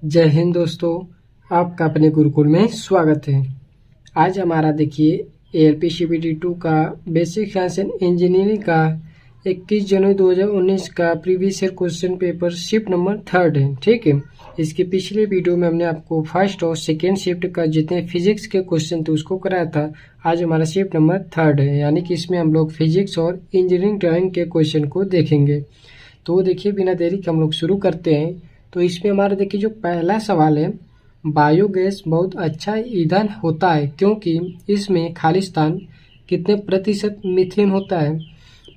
जय हिंद दोस्तों, आपका अपने गुरुकुल में स्वागत है। आज हमारा देखिए ALP CPT 2 का बेसिक साइंस एंड इंजीनियरिंग का 21 जनवरी 2019 का previous year question paper shift number 3 है। ठीक है, इसके पिछले वीडियो में हमने आपको फर्स्ट और सेकेंड शिफ्ट का जितने फिजिक्स के क्वेश्चन थे उसको कराया था। आज हमारा शिफ्ट नंबर 3 है, यानी कि इसमें हम लोग फिजिक्स और इंजीनियरिंग ड्राइंग के क्वेश्चन को देखेंगे। तो देखिए बिना देरी के हम लोग शुरू करते हैं। तो इसमें हमारा देखिए जो पहला सवाल है, बायोगैस बहुत अच्छा ईंधन होता है क्योंकि इसमें खालिस्तान कितने प्रतिशत मीथेन होता है?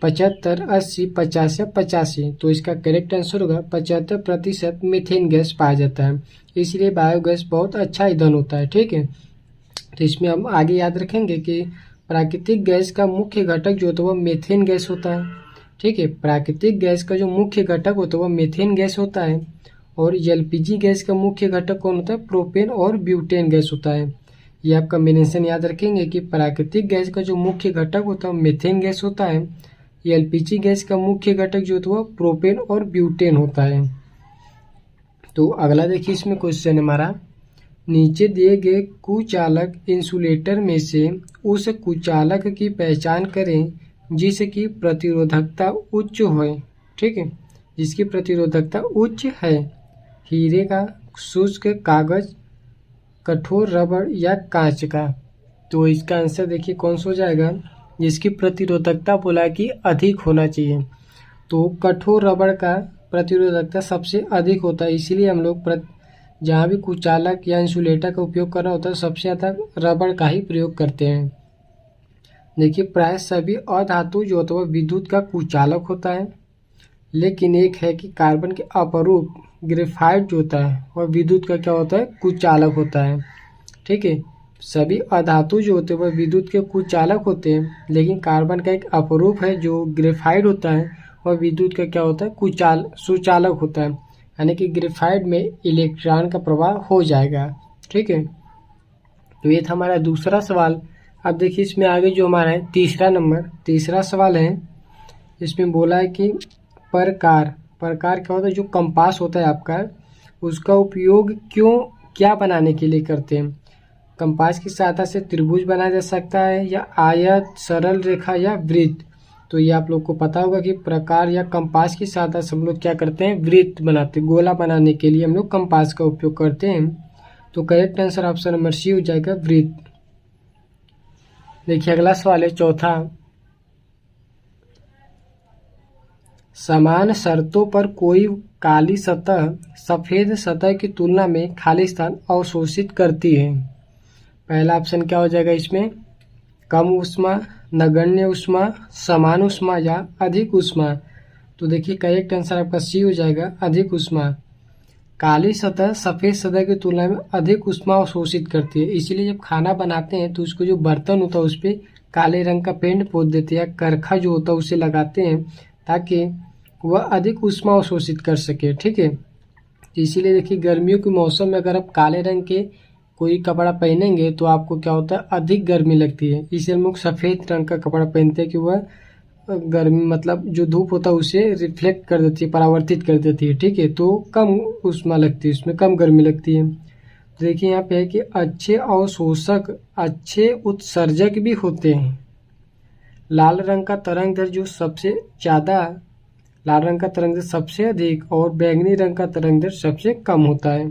75, 80, 50 या 85। तो इसका करेक्ट आंसर होगा 75% मीथेन गैस पाया जाता है, इसलिए बायोगैस बहुत अच्छा ईंधन होता है। ठीक है, तो इसमें हम आगे याद रखेंगे कि प्राकृतिक गैस का मुख्य घटक जो होता है वह मीथेन गैस होता है। ठीक है, प्राकृतिक गैस का जो मुख्य घटक होता है वह मीथेन गैस होता है। और LPG गैस का मुख्य घटक कौन होता है? प्रोपेन और ब्यूटेन गैस होता है। ये आप कॉम्बिनेशन याद रखेंगे कि प्राकृतिक गैस का जो मुख्य घटक होता है मीथेन गैस होता है। LPG गैस का मुख्य घटक जो होता है वह प्रोपेन और ब्यूटेन होता है। तो अगला देखिए इसमें क्वेश्चन हमारा, नीचे दिए गए कुचालक इंसुलेटर में से उस कुचालक की पहचान करें जिसकी प्रतिरोधकता उच्च हो। ठीक है, जिसकी प्रतिरोधकता उच्च है। हीरे का, शुष्क कागज, कठोर रबड़ या कांच का? तो इसका आंसर देखिए कौन सा हो जाएगा? जिसकी प्रतिरोधकता बोला कि अधिक होना चाहिए, तो कठोर रबड़ का प्रतिरोधकता सबसे अधिक होता है। इसीलिए हम लोग जहाँ भी कुचालक या इंसुलेटर का उपयोग करना होता है सबसे ज़्यादा रबड़ का ही प्रयोग करते हैं। देखिए प्राय सभी अधातु जो होता है विद्युत का कुचालक होता है, लेकिन एक है कि कार्बन के अपरूप ग्रेफाइट जो होता है वह विद्युत का क्या होता है? कुचालक होता है। ठीक है, सभी अधातु जो होते हैं वह विद्युत के कुचालक होते हैं, लेकिन कार्बन का एक अपरूप है जो ग्रेफाइट होता है वह विद्युत का क्या होता है? सुचालक होता है, यानी कि ग्रेफाइट में इलेक्ट्रॉन का प्रवाह हो जाएगा। ठीक है, तो ये था हमारा दूसरा सवाल। अब देखिए इसमें आगे जो हमारा है तीसरा सवाल है। इसमें बोला है कि प्रकार क्या होता है? जो कंपास होता है आपका, उसका उपयोग क्या बनाने के लिए करते हैं? कंपास की सहायता से त्रिभुज बनाया जा सकता है, या आयत, सरल रेखा या वृत्त? तो ये आप लोग को पता होगा कि प्रकार या कंपास की सहायता से हम लोग क्या करते हैं? वृत्त बनाते हैं। गोला बनाने के लिए हम लोग कंपास का उपयोग करते हैं। तो correct answer option number C हो जाएगा, वृत्त। देखिए अगला सवाल है चौथा, समान शर्तों पर कोई काली सतह सफेद सतह की तुलना में खालिस्तान अवशोषित करती है। पहला ऑप्शन क्या हो जाएगा इसमें? कम ऊष्मा, नगण्य ऊष्मा, समान ऊष्मा या अधिक ऊष्मा? तो देखिए करेक्ट आंसर आपका सी हो जाएगा, अधिक ऊष्मा। काली सतह सफेद सतह की तुलना में अधिक ऊष्मा अवशोषित करती है, इसीलिए जब खाना बनाते हैं तो उसको जो बर्तन होता है उस पर काले रंग का पेंट पोत देते हैं, करखा जो होता है उसे लगाते हैं ताकि वह अधिक ऊष्मा अवशोषित कर सके। ठीक है, इसीलिए देखिए गर्मियों के मौसम में अगर आप काले रंग के कोई कपड़ा पहनेंगे तो आपको क्या होता है? अधिक गर्मी लगती है। इसलिए हम लोग सफ़ेद रंग का कपड़ा पहनते हैं कि वह गर्मी मतलब जो धूप होता है उसे रिफ्लेक्ट कर देती है, परावर्तित कर देती है। ठीक है, तो कम ऊष्मा लगती है, उसमें कम गर्मी लगती है। तो देखिए यहाँ पे है कि अच्छे अवशोषक अच्छे उत्सर्जक भी होते हैं। लाल रंग का तरंग दर सबसे अधिक और बैंगनी रंग का तरंग दर सबसे कम होता है।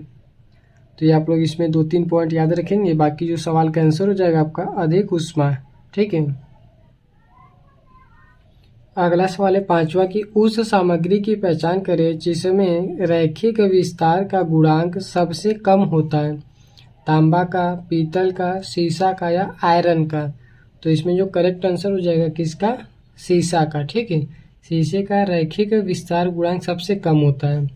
तो ये आप लोग इसमें 2-3 पॉइंट याद रखेंगे, बाकी जो सवाल का आंसर हो जाएगा आपका अधिक ऊष्मा। ठीक है, अगला सवाल है पांचवा की उस सामग्री की पहचान करें जिसमें रैखिक विस्तार का गुणांक सबसे कम होता है। तांबा का, पीतल का, सीसा का या आयरन का? तो इसमें जो करेक्ट आंसर हो जाएगा किसका? सीसा का। ठीक है, शीशे का रैखिक विस्तार गुणांक सबसे कम होता है।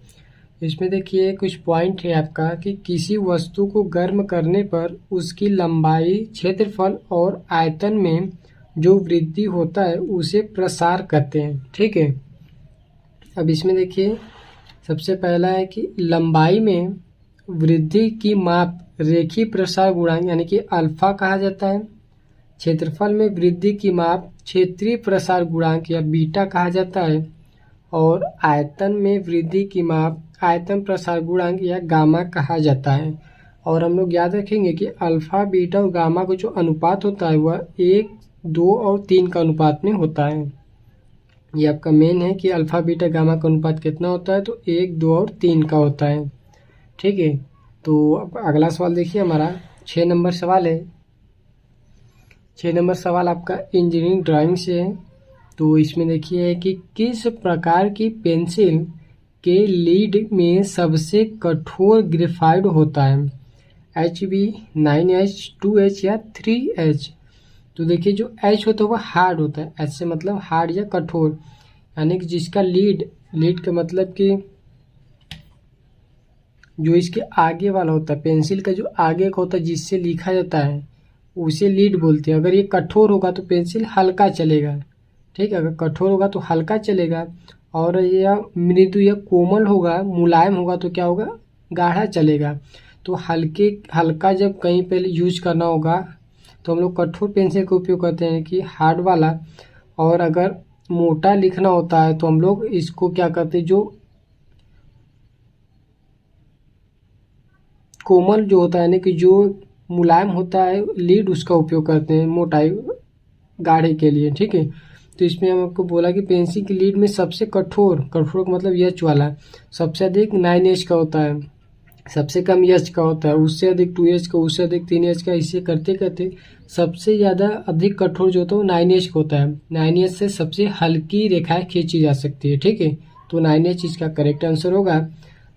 इसमें देखिए कुछ पॉइंट है आपका कि किसी वस्तु को गर्म करने पर उसकी लंबाई, क्षेत्रफल और आयतन में जो वृद्धि होता है उसे प्रसार कहते हैं। ठीक है, अब इसमें देखिए सबसे पहला है कि लंबाई में वृद्धि की माप रेखीय प्रसार गुणांक यानी कि अल्फा कहा जाता है। क्षेत्रफल में वृद्धि की माप क्षेत्रीय प्रसार गुणांक या बीटा कहा जाता है। और आयतन में वृद्धि की माप आयतन प्रसार गुणांक या गामा कहा जाता है। और हम लोग याद रखेंगे कि अल्फा बीटा और गामा का जो अनुपात होता है वह 1, 2 और 3 का अनुपात में होता है। ये आपका मेन है कि अल्फा बीटा गामा का अनुपात कितना होता है, तो 1, 2 और 3 का होता है। ठीक है, तो अब अगला सवाल देखिए, हमारा 6 नंबर सवाल है। 6 नंबर सवाल आपका इंजीनियरिंग ड्राइंग से है। तो इसमें देखिए कि किस प्रकार की पेंसिल के लीड में सबसे कठोर ग्रेफाइट होता है, HB, 9H, 2H या 3H। तो देखिए जो H होता है वह हार्ड होता है, H से मतलब हार्ड या कठोर, यानी कि जिसका लीड का मतलब कि जो इसके आगे वाला होता है, पेंसिल का जो आगे का होता है जिससे लिखा जाता है उसे लीड बोलते हैं। अगर ये कठोर होगा तो पेंसिल हल्का चलेगा। ठीक है, अगर कठोर होगा तो हल्का चलेगा, और यह मृदु या कोमल होगा, मुलायम होगा तो क्या होगा, गाढ़ा चलेगा। तो हल्का जब कहीं पे यूज करना होगा तो हम लोग कठोर पेंसिल का उपयोग करते हैं कि हार्ड वाला। और अगर मोटा लिखना होता है तो हम लोग इसको क्या करते हैं, जो कोमल जो होता है यानी कि जो मुलायम होता है लीड, उसका उपयोग करते हैं मोटाई गाढ़े के लिए। ठीक है, तो इसमें हम आपको बोला कि पेंसिल की लीड में सबसे कठोर का मतलब एच वाला सबसे अधिक 9H का होता है, सबसे कम एच का होता है, उससे अधिक 2H का, उससे अधिक 3H का। इसे करते करते सबसे ज़्यादा अधिक कठोर जो होता है वो 9H का होता है। 9H से सबसे हल्की रेखाएं खींची जा सकती है। ठीक है, तो 9H इसका करेक्ट आंसर होगा।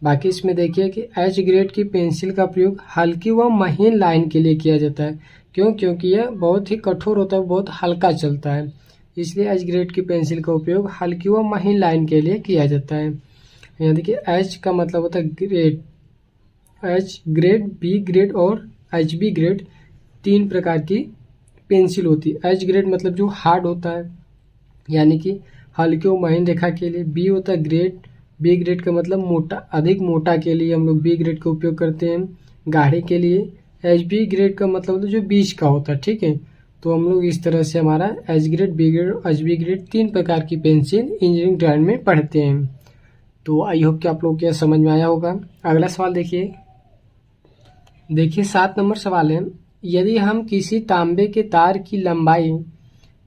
बाकी इसमें देखिए कि H ग्रेड की पेंसिल का प्रयोग हल्की व महीन लाइन के लिए किया जाता है। क्योंकि यह बहुत ही कठोर होता है, बहुत हल्का चलता है, इसलिए H ग्रेड की पेंसिल का उपयोग हल्की व महीन लाइन के लिए किया जाता है। यहाँ देखिए H का मतलब होता है grade, H grade, B grade और HB ग्रेड, 3 प्रकार की पेंसिल होती है। H ग्रेड मतलब जो हार्ड होता है यानी कि हल्के व महीन रेखा के लिए, B होता है ग्रेड, B ग्रेड का मतलब मोटा, अधिक मोटा के लिए हम लोग B ग्रेड का उपयोग करते हैं, गाढ़े के लिए। HB ग्रेड का मतलब होता है जो बीच का होता है। ठीक है, तो हम लोग इस तरह से हमारा H ग्रेड, B ग्रेड और HB ग्रेड 3 प्रकार की पेंसिल इंजीनियरिंग ड्राइंग में पढ़ते हैं। तो आई होप कि आप लोग को समझ में आया होगा। अगला सवाल देखिए 7 नंबर सवाल है। यदि हम किसी तांबे के तार की लंबाई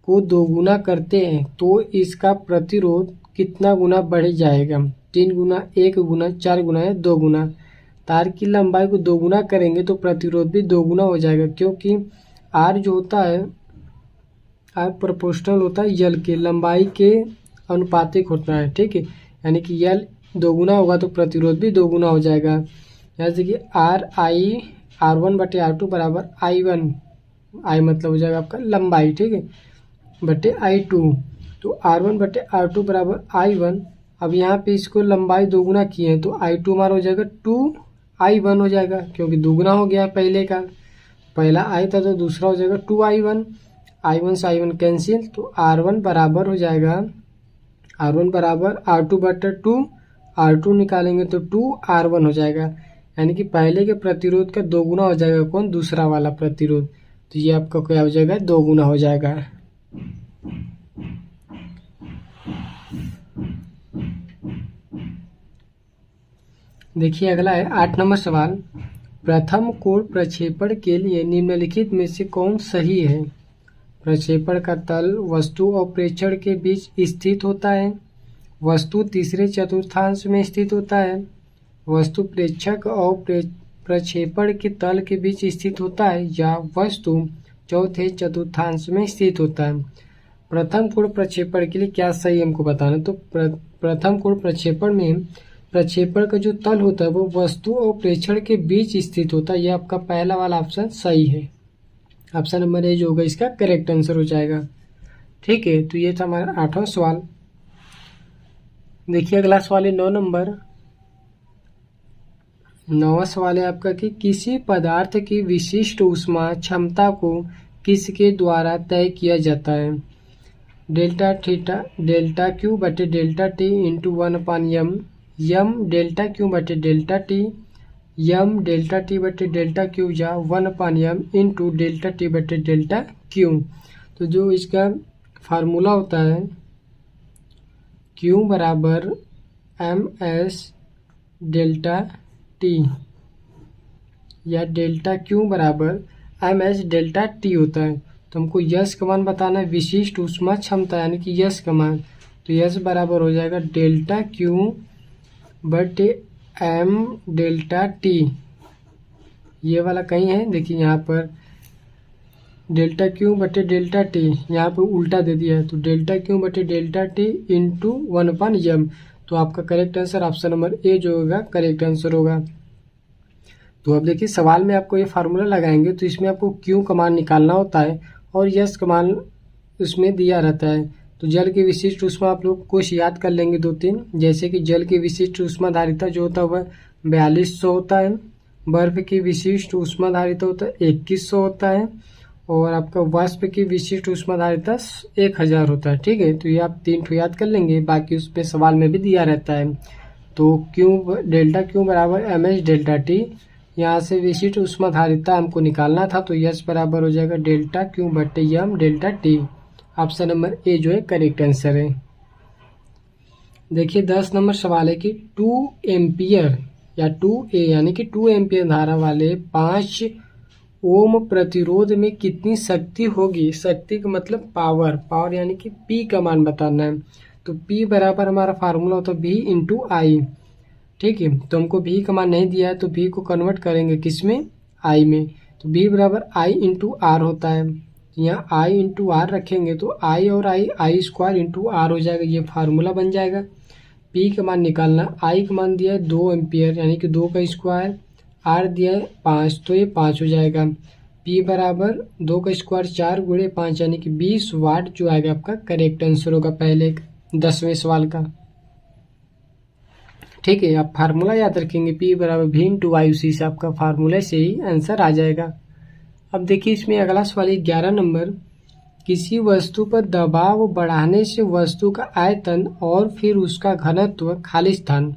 को 2 गुना करते हैं तो इसका प्रतिरोध कितना गुना बढ़ जाएगा, 3 गुना, 1 गुना, 4 गुना या 2 गुना। तार की लंबाई को 2 गुना करेंगे तो प्रतिरोध भी 2 गुना हो जाएगा, क्योंकि R जो होता है, R प्रोपोर्शनल होता है यल के, लंबाई के अनुपातिक होता है। ठीक है, यानी कि यल 2 गुना होगा तो प्रतिरोध भी 2 गुना हो जाएगा। जैसे कि R1 बटे R2 बराबर I1, I मतलब हो जाएगा आपका लंबाई, ठीक है, बटे I2। तो R1 बटे R2 बराबर I1। अब यहाँ पे इसको लंबाई 2 गुना किए हैं तो I2 हमारा हो जाएगा 2I1 हो जाएगा, क्योंकि 2 गुना हो गया पहले का, पहला I था तो दूसरा हो जाएगा 2I1। I1 से I1 कैंसिल, तो R1 बराबर हो जाएगा, R1 बराबर R2 बटे 2, R2 निकालेंगे तो 2R1 हो जाएगा, यानी कि पहले के प्रतिरोध का 2 गुना हो जाएगा कौन, दूसरा वाला प्रतिरोध। तो ये आपका क्या हो जाएगा, 2 गुना हो जाएगा। देखिए अगला है 8 नंबर सवाल। प्रथम कोण प्रक्षेपण के लिए निम्नलिखित में से कौन सही है। प्रक्षेपण का तल वस्तु और प्रेक्षण के बीच स्थित होता है, वस्तु तीसरे चतुर्थांश में स्थित होता है, वस्तु प्रेक्षक और प्रक्षेपण के तल के बीच स्थित होता है, या वस्तु चौथे चतुर्थांश में स्थित होता है। प्रथम कोण प्रक्षेपण के लिए क्या सही हमको बताना। तो प्रथम कोण प्रक्षेपण में प्रक्षेपण का जो तल होता है वो वस्तु और प्रेक्षण के बीच स्थित होता है। यह आपका पहला वाला ऑप्शन सही है, ऑप्शन नंबर ए जो होगा इसका करेक्ट आंसर हो जाएगा। ठीक है, तो ये था हमारा 8वां सवाल। देखिए अगला सवाल है 9 नंबर। 9वां सवाल है आपका कि किसी पदार्थ की विशिष्ट ऊष्मा क्षमता को किसके द्वारा तय किया जाता है। डेल्टा थीटा, डेल्टा क्यू बटे डेल्टा टी इंटू 1/m, यम डेल्टा क्यू बटे डेल्टा टी, यम डेल्टा टी बटे डेल्टा क्यू, या 1/m इंटू डेल्टा टी बटे डेल्टा क्यू। तो जो इसका फार्मूला होता है Q बराबर MS डेल्टा टी या डेल्टा क्यू बराबर एम एच डेल्टा टी होता है। तो हमको यश का मान बताना है, विशिष्ट ऊष्मा क्षमता यानी कि यश का मान। तो यश बराबर हो जाएगा डेल्टा क्यू बटे एम डेल्टा टी। ये वाला कहीं है, देखिए यहाँ पर डेल्टा क्यू बटे डेल्टा टी, यहाँ पर उल्टा दे दिया है। तो डेल्टा क्यू बटे डेल्टा टी इंटू 1/m। तो आपका correct answer option number A जो होगा करेक्ट आंसर होगा। तो अब देखिए सवाल में आपको ये फार्मूला लगाएंगे, तो इसमें आपको क्यू का मान निकालना होता है और यश का मान उसमें दिया रहता है। तो जल की विशिष्ट ऊष्मा आप लोग कुछ याद कर लेंगे 2-3, जैसे कि जल की विशिष्ट ऊष्मा धारिता जो होता है वह 4200 होता है, बर्फ की विशिष्ट ऊष्मा धारिता होता है 2100 होता है, और आपका वाष्प की विशिष्ट ऊष्मा धारिता 1000 होता है। ठीक है, तो ये आप 3 ठो याद कर लेंगे, बाकी उस पर सवाल में भी दिया रहता है। तो क्यू डेल्टा क्यू बराबर एम एच डेल्टा टी, यहाँ से विशिष्ट ऊष्मा धारिता हमको निकालना था, तो यश बराबर हो जाएगा डेल्टा क्यू बटे M delta T. Option number A जो है करेक्ट आंसर है। देखिए 10 नंबर सवाल है कि 2 एम्पियर या 2A यानी कि 2 एम्पियर धारा वाले 5 ओम प्रतिरोध में कितनी शक्ति होगी। शक्ति का मतलब पावर यानी कि P का मान बताना है। तो P बराबर हमारा फार्मूला होता है V इंटू आई। ठीक है, तो हमको V का मान नहीं दिया है, तो V को कन्वर्ट करेंगे किस में, I में। तो V बराबर I इंटू आर होता है। यहाँ I इंटू आर रखेंगे तो I और I स्क्वायर इंटू आर हो जाएगा, ये फार्मूला बन जाएगा। P का मान निकालना, I का मान दिया है 2 एम्पियर यानी कि 2 का स्क्वायर, R दिया है 5 तो ये 5 हो जाएगा। P बराबर 2 का स्क्वायर 4 गुणे 5 यानी कि 20 वाट जो आएगा आपका करेक्ट आंसर होगा पहले 10वें सवाल का। ठीक है, आप फार्मूला याद रखेंगे P बराबर V इंटू आई, उसी से आपका फार्मूला से ही आंसर आ जाएगा। अब देखिए इसमें अगला सवाल 11 नंबर, किसी वस्तु पर दबाव बढ़ाने से वस्तु का आयतन और फिर उसका घनत्व खाली स्थान।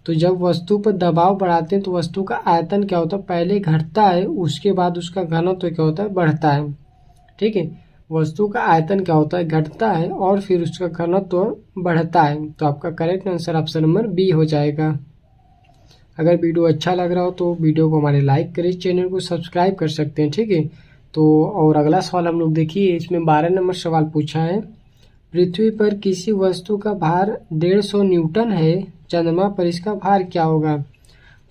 तो जब वस्तु पर दबाव बढ़ाते हैं तो वस्तु का आयतन क्या होता है, पहले घटता है, उसके बाद उसका घनत्व क्या होता है, बढ़ता है। ठीक है, वस्तु का आयतन क्या होता है, घटता है और फिर उसका घनत्व बढ़ता है। तो आपका correct answer option number B हो जाएगा। अगर वीडियो अच्छा लग रहा हो तो वीडियो को हमारे लाइक करें, चैनल को सब्सक्राइब कर सकते हैं। ठीक है, तो और अगला सवाल हम लोग देखिए, इसमें 12 नंबर सवाल पूछा है, पृथ्वी पर किसी वस्तु का भार 150 न्यूटन है, चंद्रमा पर इसका भार क्या होगा।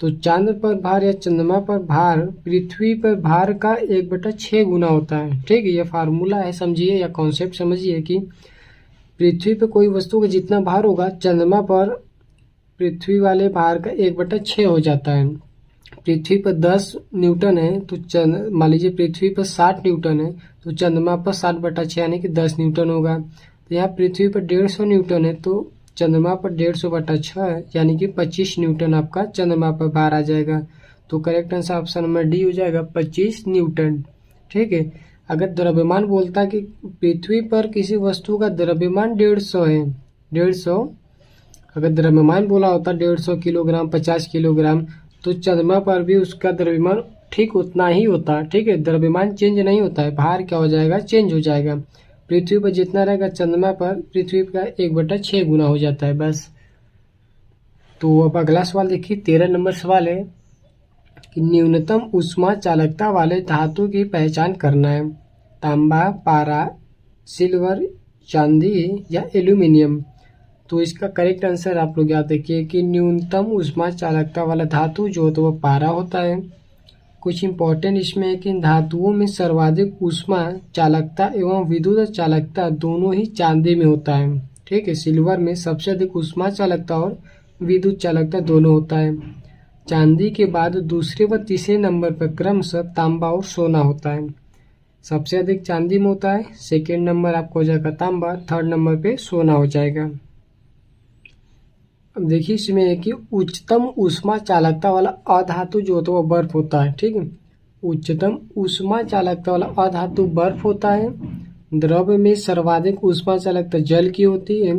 तो चांद पर भार या चंद्रमा पर भार पृथ्वी पर भार का 1/6 गुना होता है। ठीक है, ये फार्मूला है, समझिए या कॉन्सेप्ट समझिए कि पृथ्वी पर कोई वस्तु का जितना भार होगा चंद्रमा पर पृथ्वी वाले भार का 1/6 हो जाता है। पृथ्वी पर 10 न्यूटन है तो मान लीजिए पृथ्वी पर 60 न्यूटन है तो चंद्रमा पर 60/6 यानी कि 10 न्यूटन होगा। तो यहाँ पृथ्वी पर 150 न्यूटन है तो चंद्रमा पर 150/6 यानी कि 25 न्यूटन आपका चंद्रमा पर भार आ जाएगा। तो correct answer option number D हो जाएगा 25 न्यूटन। ठीक है, अगर द्रव्यमान बोलता है कि पृथ्वी पर किसी वस्तु का द्रव्यमान 150 है, 150 अगर द्रव्यमान बोला होता 150 किलोग्राम 50 किलोग्राम, तो चंद्रमा पर भी उसका द्रव्यमान ठीक उतना ही होता है। ठीक है, द्रव्यमान चेंज नहीं होता है, भार क्या हो जाएगा, चेंज हो जाएगा। पृथ्वी पर जितना रहेगा चंद्रमा पर पृथ्वी का 1/6 गुना हो जाता है बस। तो अब अगला सवाल देखिए 13 नंबर सवाल है कि न्यूनतम ऊष्मा चालकता वाले धातु की पहचान करना है, तांबा, पारा, सिल्वर, चांदी या एल्यूमिनियम। तो इसका करेक्ट आंसर आप लोग याद रखिए कि न्यूनतम ऊष्मा चालकता वाला धातु जो होता है वो पारा होता है। कुछ इंपॉर्टेंट इसमें है कि इन धातुओं में सर्वाधिक ऊष्मा चालकता एवं विद्युत चालकता दोनों ही चांदी में होता है। ठीक है, सिल्वर में सबसे अधिक ऊष्मा चालकता और विद्युत चालकता दोनों होता है। चांदी के बाद दूसरे व तीसरे नंबर पर क्रमशः तांबा और सोना होता है। सबसे अधिक चांदी में होता है, सेकेंड नंबर आपको हो जाएगा तांबा, थर्ड नंबर पे सोना हो जाएगा। अब देखिए इसमें है कि उच्चतम ऊष्मा चालकता वाला अधातु जो होता है वो बर्फ होता है। ठीक है, उच्चतम ऊष्मा चालकता वाला अधातु बर्फ होता है। द्रव में सर्वाधिक ऊष्मा चालकता जल की होती है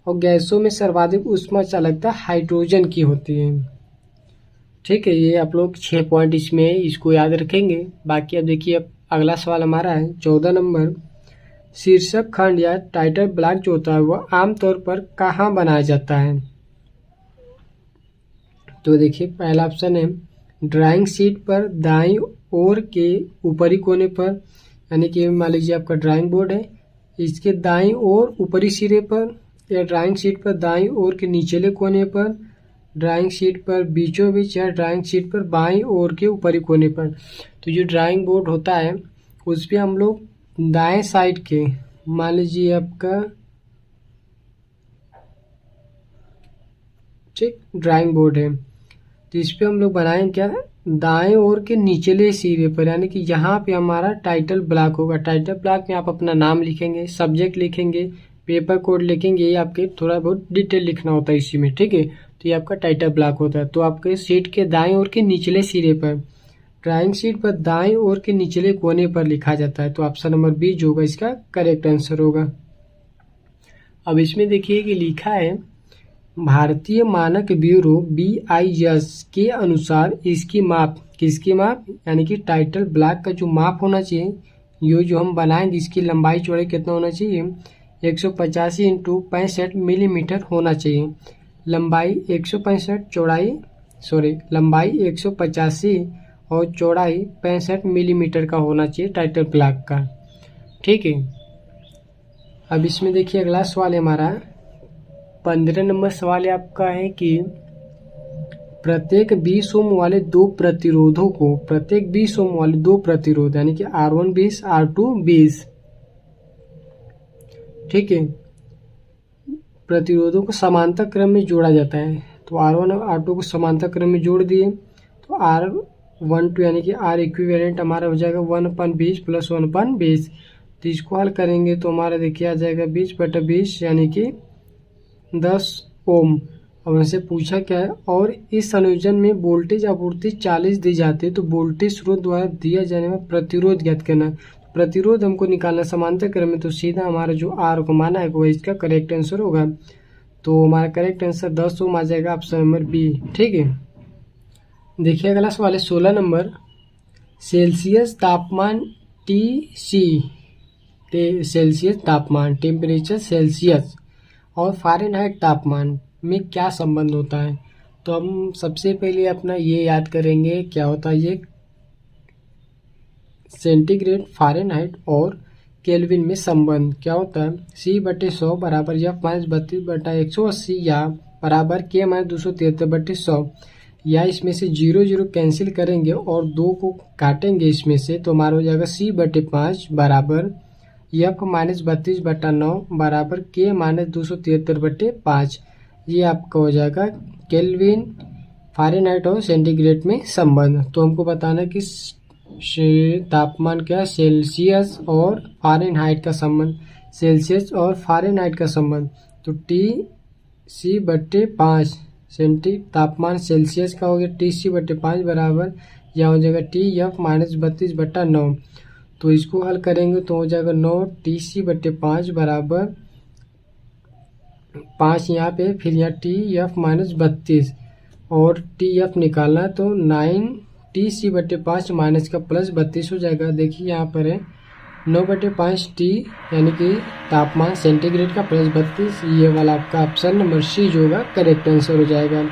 और गैसों में सर्वाधिक ऊष्मा चालकता हाइड्रोजन की होती है। ठीक है, ये आप लोग 6 पॉइंट इसमें इसको याद रखेंगे। बाकी अब देखिए अब अगला सवाल हमारा है 14 नंबर, शीर्षक खंड या टाइटल ब्लॉक जो होता है वह आमतौर पर कहाँ बनाया जाता है। तो देखिए पहला ऑप्शन है ड्राइंग शीट पर दाईं ओर के ऊपरी कोने पर, यानी कि मान लीजिए आपका ड्राइंग बोर्ड है, इसके दाईं ओर ऊपरी सिरे पर, या ड्राइंग शीट पर दाईं ओर के निचले कोने पर, ड्राइंग शीट पर बीचों बीच, या ड्राइंग शीट पर बाईं ओर के ऊपरी कोने पर। तो जो ड्राइंग बोर्ड होता है उस पर हम लोग दाएं साइड के, मान लीजिए आपका ठीक ड्राइंग बोर्ड है, तो इस पर हम लोग बनाएंगे क्या, दाएं ओर के निचले सिरे पर, यानी कि यहाँ पे हमारा टाइटल ब्लॉक होगा। टाइटल ब्लॉक में आप अपना नाम लिखेंगे, सब्जेक्ट लिखेंगे, पेपर कोड लिखेंगे, ये आपके थोड़ा बहुत डिटेल लिखना होता है इसी में, ठीक है। तो ये आपका टाइटल ब्लॉक होता है। तो आपके शीट के दाएं ओर के निचले सिरे पर, ड्राइंग शीट पर दाएं ओर के निचले कोने पर लिखा जाता है। तो ऑप्शन नंबर बी जो होगा इसका करेक्ट आंसर होगा। अब इसमें देखिए कि लिखा है भारतीय मानक ब्यूरो BIS के अनुसार इसकी माप, किसकी माप, यानी कि टाइटल ब्लॉक का जो माप होना चाहिए, ये जो हम बनाएंगे इसकी लंबाई चौड़ाई कितना होना चाहिए, 185 × 65 मिलीमीटर होना चाहिए। लंबाई 165, लंबाई 185 और चौड़ाई 65 मिलीमीटर का होना चाहिए टाइटल ब्लॉक का, ठीक है। अब इसमें देखिए अगला सवाल है हमारा 15 नंबर सवाल आपका है कि प्रत्येक 20 ओम वाले दो प्रतिरोधों को, प्रत्येक 20 ओम वाले दो प्रतिरोध, यानी कि R1 20 R2 20, ठीक है, प्रतिरोधों को समांतर क्रम में जोड़ा जाता है। तो R1 और R2 को समांतर क्रम में जोड़ दिए तो R12 यानी कि R इक्विवेलेंट हमारा हो जाएगा 1/20 + 1/20। तो इसको हल करेंगे तो हमारा देखिए आ जाएगा 20/20 यानी कि 10 ओम। अब हमसे पूछा क्या है, और इस संयोजन में वोल्टेज आपूर्ति 40 दी जाती है, तो वोल्टेज स्रोत द्वारा दिया जाने वाला प्रतिरोध ज्ञात करना। प्रतिरोध हमको निकालना समांतर क्रम में, तो सीधा हमारा जो R को माना है वो इसका करेक्ट आंसर होगा। तो हमारा करेक्ट आंसर 10 ओम आ जाएगा, ऑप्शन नंबर बी, ठीक है। देखिए अगला सवाल है 16 नंबर, सेल्सियस तापमान TC, सेल्सियस तापमान, टेम्परेचर सेल्सियस, और फ़ारेनहाइट तापमान में क्या संबंध होता है। तो हम सबसे पहले अपना ये याद करेंगे क्या होता है ये सेंटीग्रेड, फ़ारेनहाइट और केल्विन में संबंध क्या होता है, C/100 बराबर F-32/180 या बराबर K-273/100, या इसमें से 0 0 कैंसिल करेंगे और 2 को काटेंगे इसमें से, तो हमारा हो जाएगा C/5 बराबर F-32/9 बराबर K-273/5। ये आपका हो जाएगा केल्विन, फ़ारेनहाइट और सेंटीग्रेड में संबंध। तो हमको बताना कि तापमान क्या, सेल्सियस और फ़ारेनहाइट का संबंध, सेल्सियस और फ़ारेनहाइट का संबंध। तो TC/5 तापमान सेल्सियस का हो गया, TC/5 बराबर यह हो जाएगा TF-32/9। तो इसको हल करेंगे तो हो जाएगा 9 TC/5 बराबर 5 यहाँ पे, फिर यहाँ TF-32 और TF निकालना तो 9 TC/5 माइनस का प्लस 32 हो जाएगा। देखिए यहाँ पर है 9/5 T यानी कि तापमान सेंटीग्रेड का प्लस 32, ये वाला आपका ऑप्शन नंबर सी जो होगा करेक्ट आंसर हो जाएगा,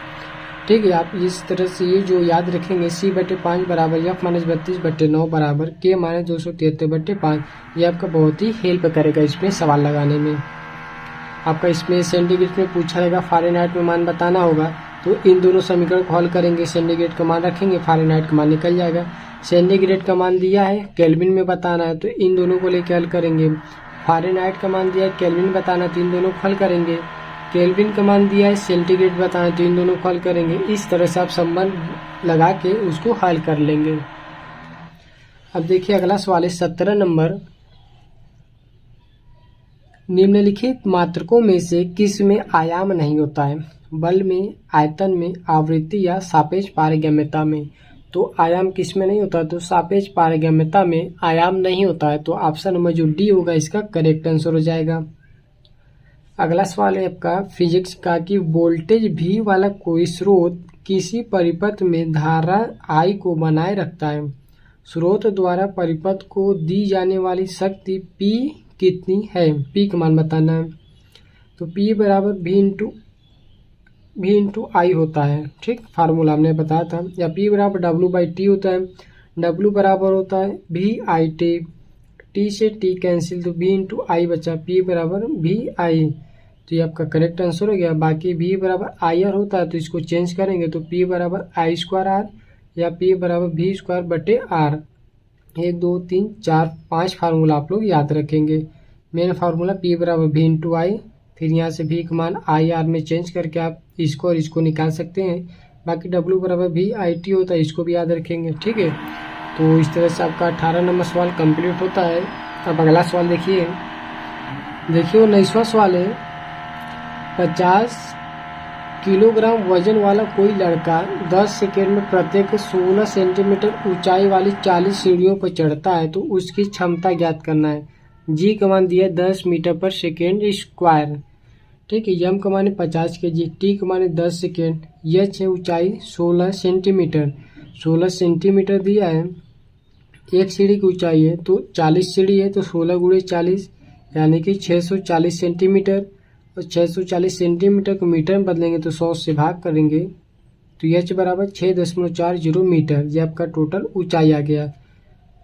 ठीक है। आप इस तरह से ये जो याद रखेंगे C/5 बराबर F-32/9 बराबर K-273/5, ये आपका बहुत ही हेल्प करेगा इसमें सवाल लगाने में। आपका इसमें सेंटीग्रेड में पूछा रहेगा, फ़ारेनहाइट में मान बताना होगा, तो इन दोनों समीकरण को हल करेंगे, सेंटीग्रेड का मान रखेंगे, फ़ारेनहाइट का मान निकल जाएगा। सेंटीग्रेड का मान दिया है, केल्विन में बताना है, तो इन दोनों को लेकर हल करेंगे। फ़ारेनहाइट का मान दिया है, केल्विन में बताना है, तो इन दोनों को हल करेंगे। केल्विन का मान दिया है, सेंटीग्रेड बताना है, तो इन दोनों को हल करेंगे। इस तरह से आप संबंध लगा के उसको हल कर लेंगे। अब देखिए अगला सवाल है 17 नंबर, निम्नलिखित मात्रकों में से किस में आयाम नहीं होता है, बल में, आयतन में, आवृत्ति या सापेक्ष पारगम्यता में। तो आयाम किस में नहीं होता, तो सापेक्ष पारगम्यता में आयाम नहीं होता है। तो ऑप्शन नंबर जो डी होगा इसका करेक्ट आंसर हो जाएगा। अगला सवाल है आपका फिजिक्स का कि वोल्टेज V वाला कोई स्रोत किसी परिपथ में धारा I को बनाए रखता है, स्रोत द्वारा परिपथ को दी जाने वाली शक्ति P कितनी है, P का मान बताना है। तो P बराबर V × V इंटू आई होता है, ठीक, फार्मूला हमने बताया था। या P बराबर W/T होता है, W बराबर होता है VIT, T से T कैंसिल तो V इंटू आई बचा, P बराबर VI, तो ये आपका करेक्ट आंसर हो गया। बाकी V बराबर IR होता है तो इसको चेंज करेंगे तो P बराबर I²R या P बराबर V²/R। 1 2 3 4 5 फार्मूला आप लोग याद रखेंगे। मेन फार्मूला P बराबर V इंटू आई, फिर यहाँ से V का मान IR में चेंज करके आप इसको और इसको निकाल सकते हैं। बाकी W बराबर VIT होता है, इसको भी याद रखेंगे, ठीक है। तो इस तरह से आपका 18 नंबर सवाल कंप्लीट होता है। अब अगला सवाल देखिए, वो 19वां सवाल है। 50 किलोग्राम वजन वाला कोई लड़का 10 सेकेंड में प्रत्येक 16 सेंटीमीटर ऊंचाई वाली 40 सीढ़ियों पर चढ़ता है तो उसकी क्षमता ज्ञात करना है। जी का मान दिया है 10 मीटर पर सेकेंड स्क्वायर, ठीक है। यम का मान है 50 kg, टी का मान है 10 सेकेंड, एच है ऊंचाई 16 सेंटीमीटर, 16 सेंटीमीटर दिया है। एक सीढ़ी की ऊंचाई है तो 40 सीढ़ी है तो 16 गुणे 40 यानी कि 640 सेंटीमीटर, और 640 सेंटीमीटर को मीटर में बदलेंगे तो 100 से भाग करेंगे तो एच बराबर 6.40 मीटर, ये आपका टोटल ऊंचाई आ गया।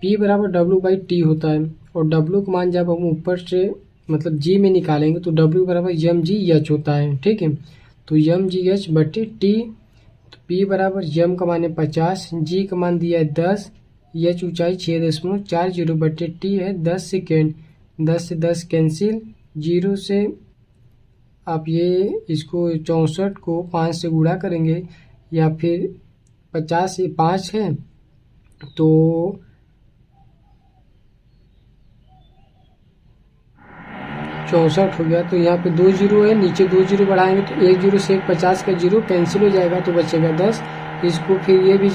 P बराबर W/T होता है और W का मान जब हम ऊपर से मतलब G में निकालेंगे तो W बराबर mgh होता है, ठीक है। तो mgh/T, तो P बराबर m का मान है 50, G का मान दिया है 10, h ऊंचाई 6.40/T है 10 सेकेंड, 10 से 10 कैंसिल, 0 से आप ये इसको 64 को 5 से गुणा करेंगे या फिर 50 से 5 है तो 64 हो गया। तो यहाँ पे 2 जीरो है, नीचे 2 जीरो बढ़ाएंगे तो 1 जीरो से 50 का जीरो कैंसिल हो जाएगा तो बचेगा 10। इसको फिर ये भी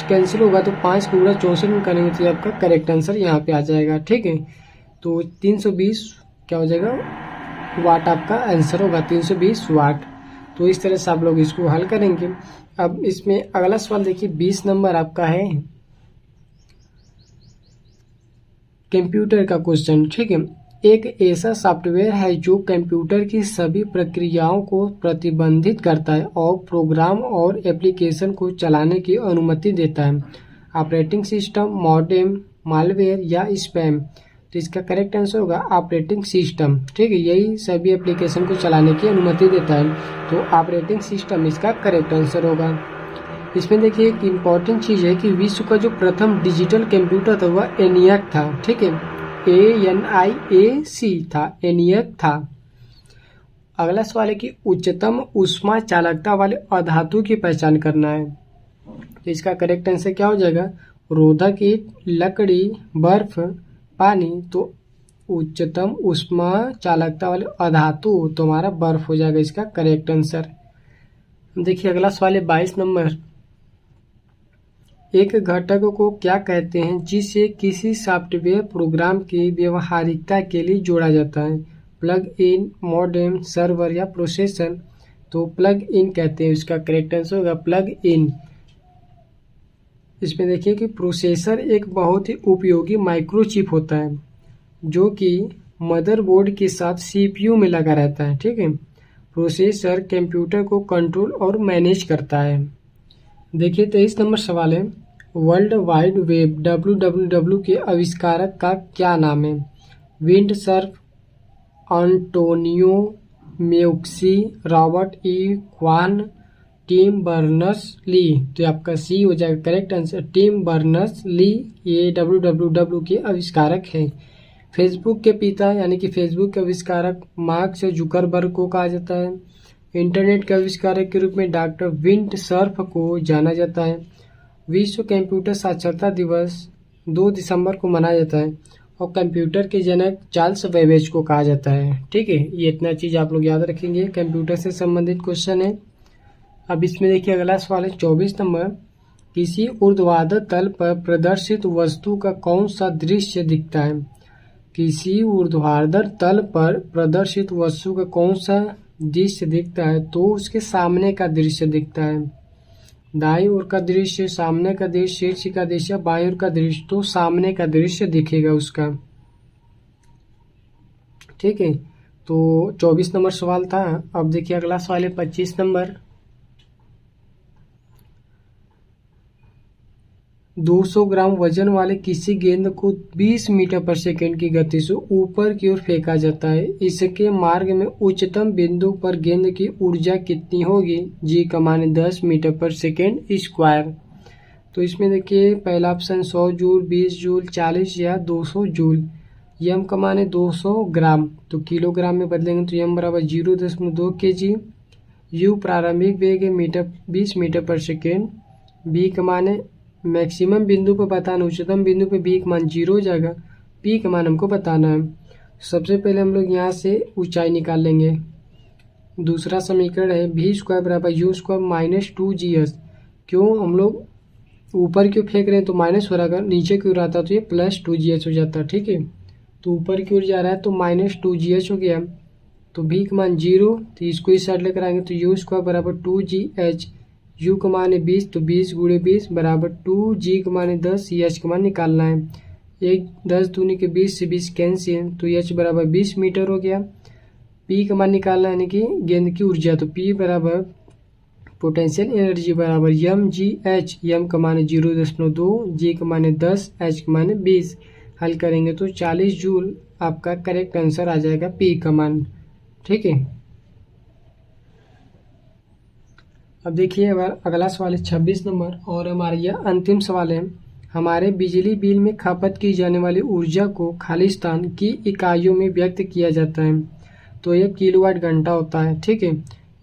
कैंसिल होगा तो 5 को गुणा 64 में करेंगे तो आपका करेक्ट आंसर यहाँ पे आ जाएगा, ठीक है। तो 320 क्या हो जाएगा वाट आपका आंसर होगा, 320 वाट। तो इस तरह से आप लोग इसको हल करेंगे। अब इसमें अगला सवाल देखिए, 20 नंबर आपका है कंप्यूटर का क्वेश्चन, ठीक है। एक ऐसा सॉफ्टवेयर है जो कंप्यूटर की सभी प्रक्रियाओं को प्रतिबंधित करता है और प्रोग्राम और एप्लीकेशन को चलाने की अनुमति देता है। ऑपरेटिंग सिस्टम, मॉडेम, मालवेयर या स्पैम, तो इसका करेक्ट आंसर होगा ऑपरेटिंग सिस्टम, ठीक है। यही सभी एप्लीकेशन को चलाने की अनुमति देता है तो ऑपरेटिंग सिस्टम इसका करेक्ट आंसर होगा। इसमें देखिए एक इम्पॉर्टेंट चीज़ है कि विश्व का जो प्रथम डिजिटल कंप्यूटर था वह ENIAC था, ठीक है। ANIAC था, ENIAC था। अगला सवाल है कि उच्चतम उष्मा चालकता वाले अधातु की पहचान करना है तो इसका करेक्ट आंसर क्या हो जाएगा, रोधक ईंट, लकड़ी, बर्फ, पानी। तो उच्चतम उष्मा चालकता वाले अधातु तो हमारा बर्फ हो जाएगा इसका करेक्ट आंसर। देखिए अगला सवाल है 22 नंबर। एक घटक को क्या कहते हैं जिसे किसी सॉफ्टवेयर प्रोग्राम की व्यवहारिकता के लिए जोड़ा जाता है। प्लग इन, मॉडेम, सर्वर या प्रोसेसर, तो प्लग इन कहते हैं, इसका करेक्ट आंसर होगा प्लग इन। इसमें देखिए कि प्रोसेसर एक बहुत ही उपयोगी माइक्रोचिप होता है जो कि मदरबोर्ड के साथ CPU में लगा रहता है, ठीक है। प्रोसेसर कंप्यूटर को कंट्रोल और मैनेज करता है। देखिए 23 नंबर सवाल है, वर्ल्ड वाइड वेब WWW के आविष्कारक का क्या नाम है। Windsurf, Antonio Meucci, Robert E. Kahn, Tim Berners-Lee, तो आपका सी हो जाएगा करेक्ट आंसर। टिम बर्नर्स-ली ये WWW के आविष्कारक हैं। फेसबुक के पिता यानी कि फेसबुक के आविष्कारक मार्क जुकरबर्ग को कहा जाता है। इंटरनेट के आविष्कारक के रूप में डॉक्टर विंडसर्फ को जाना जाता है। विश्व कंप्यूटर साक्षरता दिवस 2 दिसंबर को मनाया जाता है और कंप्यूटर के जनक चार्ल्स बेबेज को कहा जाता है, ठीक है। ये इतना चीज़ आप लोग याद रखेंगे, कंप्यूटर से संबंधित क्वेश्चन है। अब इसमें देखिए अगला सवाल है 24 नंबर। किसी ऊर्ध्वाधर तल पर प्रदर्शित वस्तु का कौन सा दृश्य दिखता है। किसी ऊर्ध्वाधर तल पर प्रदर्शित वस्तु का कौन सा दृश्य दिखता है तो उसके सामने का दृश्य दिखता है। दाईं ओर का दृश्य, सामने का दृश्य, शीर्ष का दृश्य, बाईं ओर का दृश्य, तो सामने का दृश्य दिखेगा उसका, ठीक है। तो 24 नंबर सवाल था। अब देखिए अगला सवाल है 25 नंबर। 200 ग्राम वजन वाले किसी गेंद को 20 मीटर पर सेकंड की गति से ऊपर की ओर फेंका जाता है। इसके मार्ग में उच्चतम बिंदु पर गेंद की ऊर्जा कितनी होगी? जी का मान 10 मीटर पर सेकंड स्क्वायर। तो इसमें देखिए पहला ऑप्शन 100 जूल, 20 जूल, 40 या 200 जूल। यम का मान है 200 ग्राम, तो किलोग्राम में बदलेंगे तो यम बराबर 0.2 kg। यू प्रारंभिक वेग है 20 मीटर पर सेकेंड। बी का मान है मैक्सिमम बिंदु पर बताना, उच्चतम बिंदु पर बी का मान 0 हो जाएगा। पी का मान हमको बताना है। सबसे पहले हम लोग यहाँ से ऊंचाई निकाल लेंगे। दूसरा समीकरण है v स्क्वायर बराबर यू स्क्वायर माइनस 2gh। क्यों हम लोग ऊपर क्यों फेंक रहे हैं? तो माइनस हो रहा है, नीचे की ओर आता तो ये प्लस 2gh हो जाता। ठीक है, तो ऊपर की ओर जा रहा है तो माइनस 2gh हो गया। तो v का मान 0, तो इसको इस साइड लेकर आएंगे तो यू स्क्वायर बराबर 2gh। यू का मान है 20, तो 20 गुणे 20 बराबर 2g का मान है 10, h का मान निकालना है। 10 दूनी के 20 से 20 कैंसिल, तो h बराबर 20 मीटर हो गया। p का मान निकालना है, यानी कि गेंद की ऊर्जा, तो p बराबर पोटेंशियल एनर्जी बराबर mgh। m का मान है 0.2, g का मान है 10, h का मान है 20। हल करेंगे तो 40 जूल आपका करेक्ट आंसर आ जाएगा p का मान। ठीक है, अब देखिए अगला सवाल है 26 नंबर, और हमारा यह अंतिम सवाल है। हमारे बिजली बिल में खपत की जाने वाली ऊर्जा को खालिस्तान की इकाइयों में व्यक्त किया जाता है। तो 1 किलोवाट घंटा होता है। ठीक है,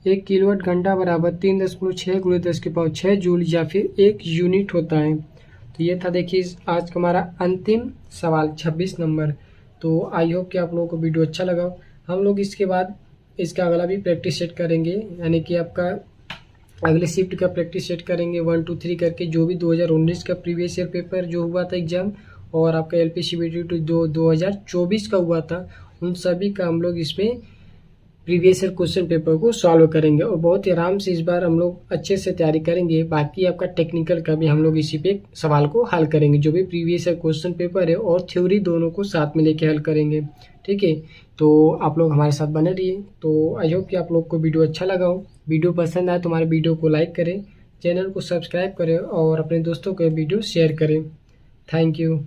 1 किलोवाट घंटा बराबर 3.6 गुणे 10⁶ जूल या फिर 1 यूनिट होता है। तो ये था देखिए आज का हमारा अंतिम सवाल 26 नंबर। तो आई होप कि आप लोगों को वीडियो अच्छा लगा। हम लोग इसके बाद इसका अगला भी प्रैक्टिस सेट करेंगे, यानी कि आपका अगले शिफ्ट का प्रैक्टिस सेट करेंगे 1 2 3 करके, जो भी 2019 का प्रीवियस ईयर पेपर जो हुआ था एग्जाम, और आपका LPCBT जो 2024 का हुआ था, उन सभी का हम लोग इसमें प्रीवियस ईयर क्वेश्चन पेपर को सॉल्व करेंगे, और बहुत ही आराम से इस बार हम लोग अच्छे से तैयारी करेंगे। बाकी आपका टेक्निकल का भी हम लोग इसी पे सवाल को हल करेंगे, जो भी प्रीवियस ईयर क्वेश्चन पेपर है और थ्योरी दोनों को साथ में लेके हल करेंगे। ठीक है, तो आप लोग हमारे साथ बने रहिए। तो आई होप कि आप लोग को वीडियो अच्छा लगा हो। वीडियो पसंद आए तो हमारे वीडियो को लाइक करें, चैनल को सब्सक्राइब करें और अपने दोस्तों को वीडियो शेयर करें। Thank you.